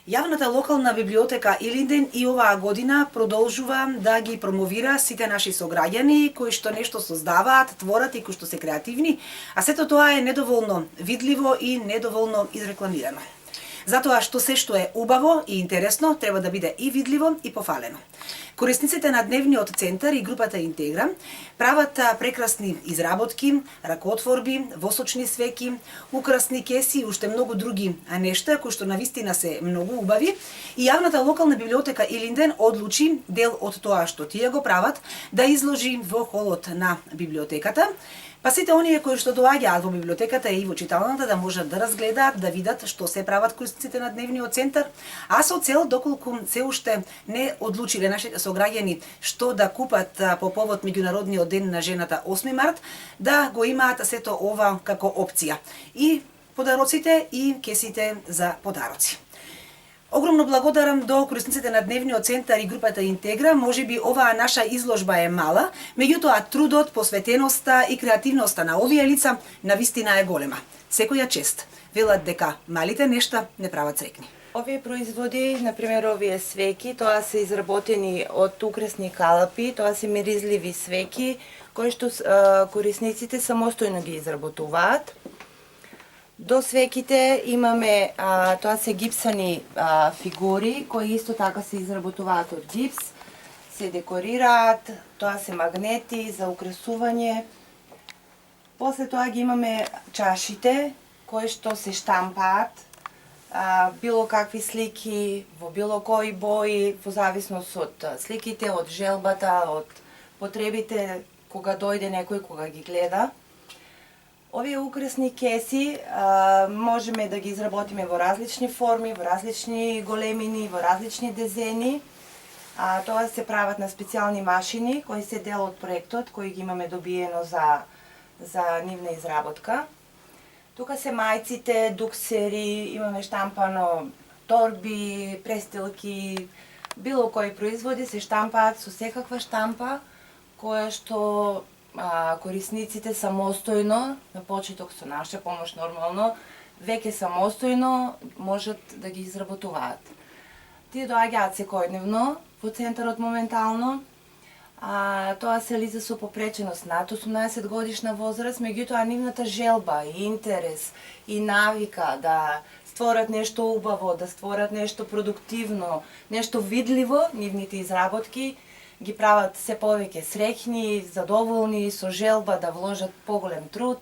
Јавната локална библиотека Илинден и оваа година продолжува да ги промовира сите наши сограѓани кои што нешто создаваат, творат и кои што се креативни, а сето тоа е недоволно видливо и недоволно изрекламирано. Затоа што е убаво и интересно треба да биде и видливо и пофалено. Корисниците на дневниот центар и групата Интегра прават прекрасни изработки, ракотворби, восочни свеќи, украсни кеси и уште многу други нешта кои што навистина се многу убави и јавната локална библиотека Илинден одлучи дел од тоа што тие го прават да изложи во холот на библиотеката. Па сите оние кои што доаѓаат во библиотеката и во читалната да можат да разгледаат, да видат што се прават корисниците на дневниот центар, а со цел доколку се уште не одлучиле нашите сограѓани што да купат по повод меѓународниот ден на жената 8 март, да го имаат сето ова како опција. И подароците и кесите за подароци. Огромно благодарам до корисниците на дневниот центар и групата Интегра. Можеби оваа наша изложба е мала, меѓутоа трудот, посветеноста и креативноста на овие лица навистина е голема. Секоја чест. Велат дека малите нешта не прават среќни. Овие производи, например овие свеќи, тоа се изработени од украсни калапи, тоа се миризливи свеќи кои што корисниците самостојно ги изработуваат. До свеќите имаме, тоа се гипсани фигури, кои исто така се изработуваат од гипс, се декорираат, тоа се магнети за украсување. После тоа ги имаме чашите, кои што се штампаат, било какви слики, во било кои бои, во зависност од сликите, од желбата, од потребите, кога дојде некој, кога ги гледа. Овие украсни кеси можеме да ги изработиме во различни форми, во различни големини, во различни дизајни. Тоа се прават на специјални машини кои се дел од проектот, кои ги имаме добиено за нивна изработка. Тука се мајците, дуксери, имаме штампано торби, престилки, било кои производи се штампаат со секаква штампа која што корисниците самостојно, на почеток со наша помош нормално, веќе самостојно можат да ги изработуваат. Тие доаѓаат секојдневно во центарот моментално. Тоа се лица со попреченост над 18 годишна возраст, меѓутоа нивната желба и интерес и навика да створат нешто убаво, да створат нешто продуктивно, нешто видливо, нивните изработки ги прават се повеќе среќни, задоволни, со желба да вложат поголем труд.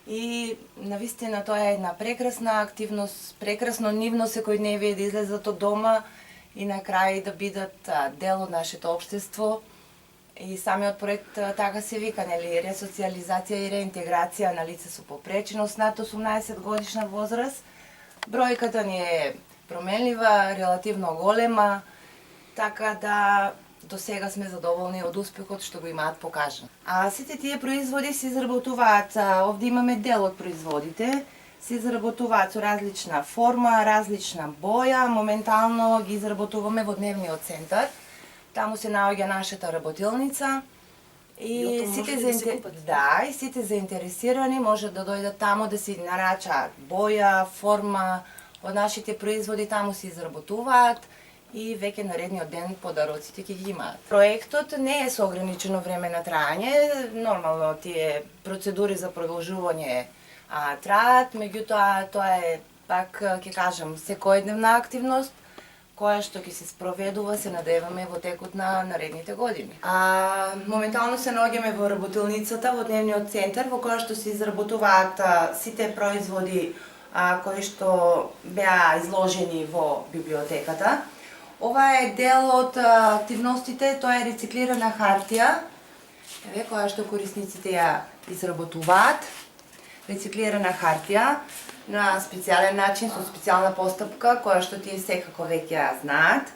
И навистина тоа е една прекрасна активност, прекрасно нивно секојдневие да излезат од дома и на крај да бидат дел од нашето општество. И самиот проект така се вика, нели, ресоциализација и реинтеграција на лица со попреченост над 18 годишна возраст. Бројката ни е променлива, релативно голема, така да до сега сме задоволни од успехот што го имаат покажан. Сите тие производи се изработуваат, овде имаме дел од производите, се изработуваат со различна форма, различна боја, моментално ги изработуваме во дневниот центар. Таму се наоѓа нашата работилница и сите заинтересирани можат да дојдат таму да си нарачаат боја, форма од нашите производи, таму се изработуваат и веќе наредниот ден подароците ќе ги имаат. Проектот не е со ограничено време на траење, нормално тие процедури за продолжување траат, меѓутоа тоа е пак ќе кажам секојдневна активност која што ќе се спроведува, се надеваме во текот на наредните години. Моментално се наоѓаме во работилницата, во дневниот центар, во која што се изработуваат сите производи кои што беа изложени во библиотеката. Ова е дел од активностите, тоа е рециклирана хартија, која што корисниците ја изработуваат. Рециклирана хартија на специјален начин, со специјална постапка, која што тие секако веќе ја знаат.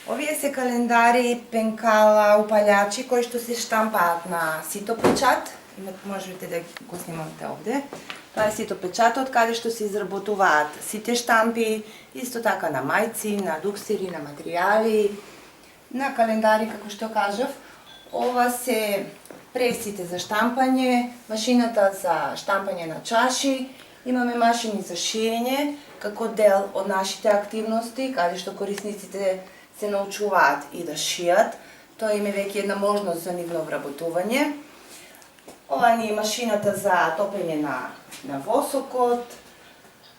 Овие се календари, пенкала, упалјачи, кои што се штампаат на ситопечат. Можете да го снимате овде. Тоа е ситопечатот, каде што се изработуваат сите штампи, исто така на мајци, на дуксери, на материјали, на календари, како што кажав. Ова се пресите за штампање, машината за штампање на чаши, имаме машини за шиење, како дел од нашите активности, каде што корисниците се научуваат и да шијат. Тоа им е веќе една можност за нивно вработување. Ова ни е машината за топење на восокот,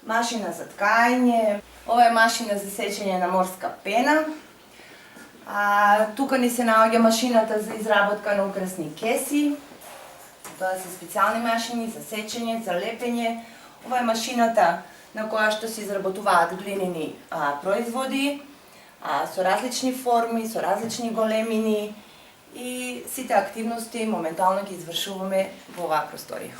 машина за ткање, ова е машина за сечење на морска пена. Тука ни се наоѓа машината за изработка на украсни кеси. Тоа се специјални машини за сечење, за лепење. Ова е машината на која што се изработуваат глинени производи со различни форми, со различни големини и сите активности моментално ги извршуваме во оваа просторија.